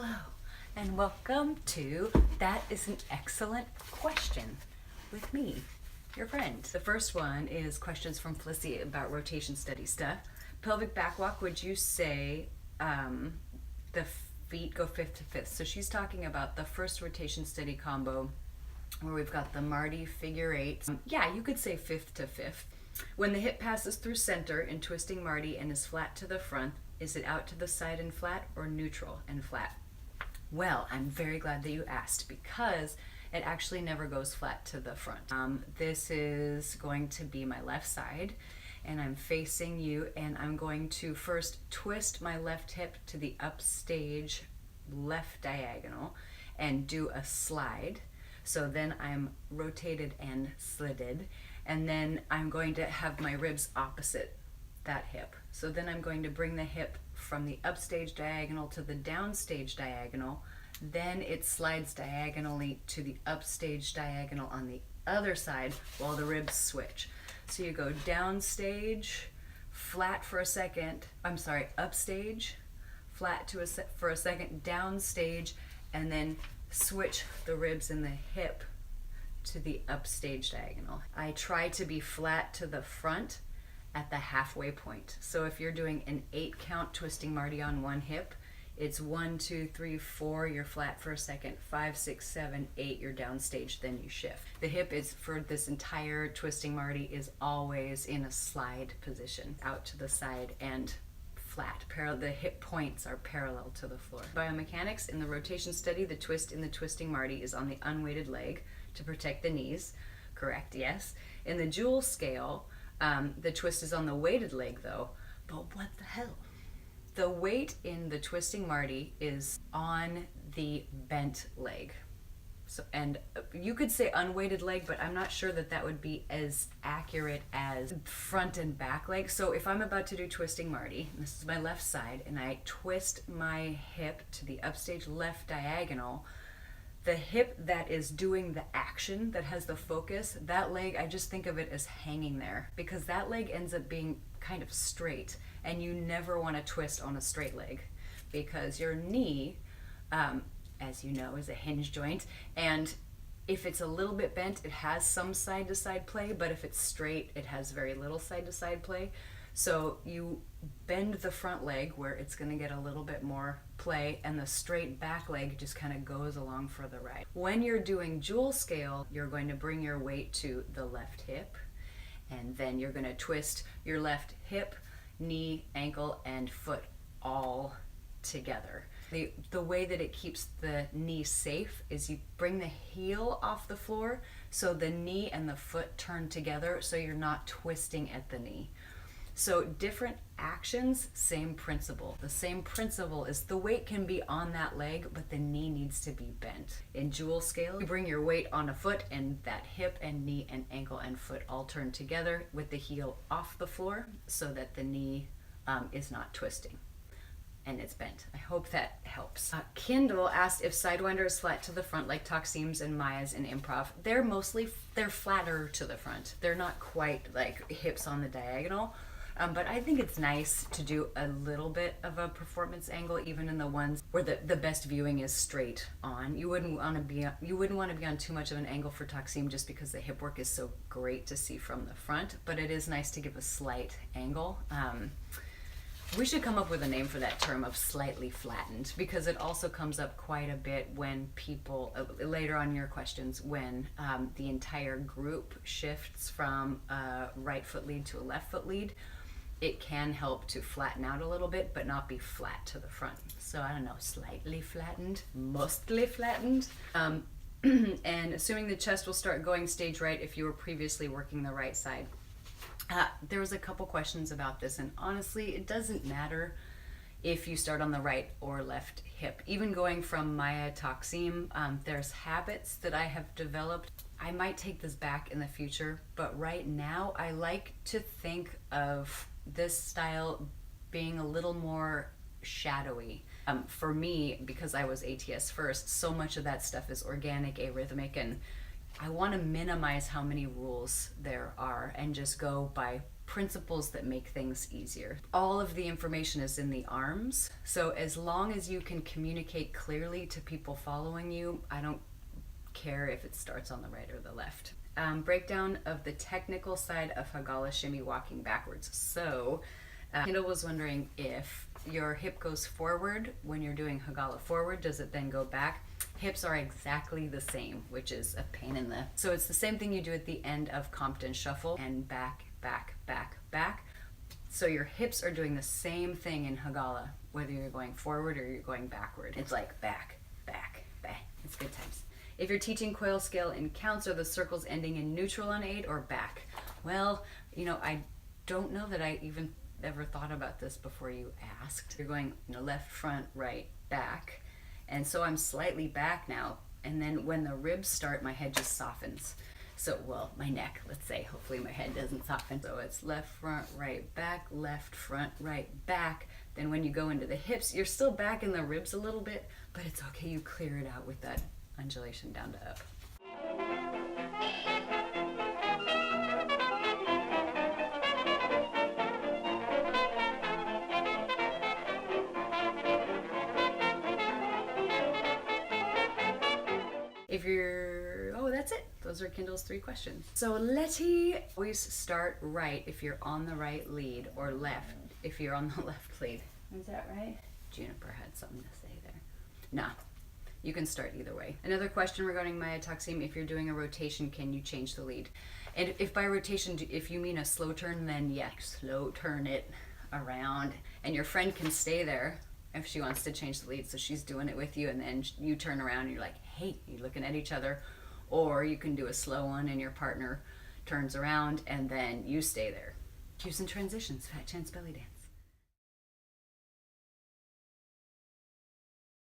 Hello, and welcome to That is an Excellent Question with me, your friend. The first one is questions from Felicity about rotation study stuff. Pelvic back walk, would you say the feet go fifth to fifth? So she's talking about the first rotation study combo where we've got the Marty figure eight. Yeah, you could say fifth to fifth. When the hip passes through center in twisting Marty and is flat to the front, is it out to the side and flat or neutral and flat? Well, I'm very glad that you asked because it actually never goes flat to the front. This is going to be my left side and I'm facing you, and I'm going to first twist my left hip to the upstage left diagonal and do a slide. So then I'm rotated and slided, and then I'm going to have my ribs opposite that hip. So then I'm going to bring the hip from the upstage diagonal to the downstage diagonal. Then it slides diagonally to the upstage diagonal on the other side while the ribs switch. So you go downstage, flat for a second, upstage, flat for a second, downstage, and then switch the ribs in the hip to the upstage diagonal. I try to be flat to the front at the halfway point. So if you're doing an 8 count twisting Marty on one hip, it's 1, 2, 3, 4, you're flat for a second, 5, 6, 7, 8, you're downstage, then you shift. The hip is, for this entire twisting Marty, is always in a slide position, out to the side and flat. The hip points are parallel to the floor. Biomechanics, in the rotation study, the twist in the twisting Marty is on the unweighted leg to protect the knees. Correct, yes. In the Joule scale, the twist is on the weighted leg though, but what the hell? The weight in the twisting Marty is on the bent leg. So, and you could say unweighted leg, but I'm not sure that that would be as accurate as front and back leg. So if I'm about to do twisting Marty, this is my left side, and I twist my hip to the upstage left diagonal, the hip that is doing the action, that has the focus, that leg, I just think of it as hanging there, because that leg ends up being kind of straight, and you never want to twist on a straight leg because your knee, as you know, is a hinge joint, and if it's a little bit bent, it has some side-to-side play, but if it's straight, it has very little side-to-side play. So you bend the front leg where it's going to get a little bit more play, and the straight back leg just kind of goes along for the ride. When you're doing Joule scale, you're going to bring your weight to the left hip, and then you're going to twist your left hip, knee, ankle, and foot all together. The way that it keeps the knee safe is you bring the heel off the floor so the knee and the foot turn together so you're not twisting at the knee. So different actions, same principle. The same principle is the weight can be on that leg, but the knee needs to be bent. In Joule scale, you bring your weight on a foot, and that hip and knee and ankle and foot all turn together with the heel off the floor so that the knee is not twisting and it's bent. I hope that helps. Kindle asked if Sidewinder is flat to the front like Taksim's and Maya's in improv. They're flatter to the front. They're not quite like hips on the diagonal. But I think it's nice to do a little bit of a performance angle, even in the ones where the best viewing is straight on. You wouldn't want to be on too much of an angle for Taksim just because the hip work is so great to see from the front. But it is nice to give a slight angle. We should come up with a name for that term of slightly flattened, because it also comes up quite a bit when people, later on in your questions, when the entire group shifts from a right foot lead to a left foot lead. It can help to flatten out a little bit, but not be flat to the front. So I don't know, slightly flattened, mostly flattened. And assuming the chest will start going stage right if you were previously working the right side. There was a couple questions about this, and honestly, it doesn't matter if you start on the right or left hip. Even going from Maya Taksim, there's habits that I have developed. I might take this back in the future, but right now I like to think of this style being a little more shadowy. For me, because I was ATS first, so much of that stuff is organic, arrhythmic, and I want to minimize how many rules there are and just go by principles that make things easier. All of the information is in the arms, so as long as you can communicate clearly to people following you, I don't care if it starts on the right or the left. Breakdown of the technical side of Hagala shimmy walking backwards. So Kendall was wondering if your hip goes forward when you're doing Hagala forward, does it then go back? Hips are exactly the same, which is a pain in the... So it's the same thing you do at the end of Compton Shuffle, and back, back, back, back. So your hips are doing the same thing in Hagala, whether you're going forward or you're going backward. It's like back, back, back. It's good times. If you're teaching coil scale in counts, are the circles ending in neutral on 8 or back? Well, you know, I don't know that I even ever thought about this before you asked. You're going, you know, left, front, right, back. And so I'm slightly back now. And then when the ribs start, my head just softens. So, well, my neck, let's say, hopefully my head doesn't soften. So it's left, front, right, back, left, front, right, back. Then when you go into the hips, you're still back in the ribs a little bit, but it's okay, you clear it out with that undulation down to up. If you're, oh, that's it. Those are Kendall's 3 questions. So Letty, always start right if you're on the right lead, or left if you're on the left lead. Is that right? Juniper had something to say there. Nah, you can start either way. Another question regarding Maya Taksim, if you're doing a rotation, can you change the lead? And if by rotation, if you mean a slow turn, then yeah, slow turn it around. And your friend can stay there if she wants to change the lead, so she's doing it with you, and then you turn around and you're like, hey, you're looking at each other. Or you can do a slow one and your partner turns around and then you stay there. Cues and transitions, Fat Chance Belly Dance.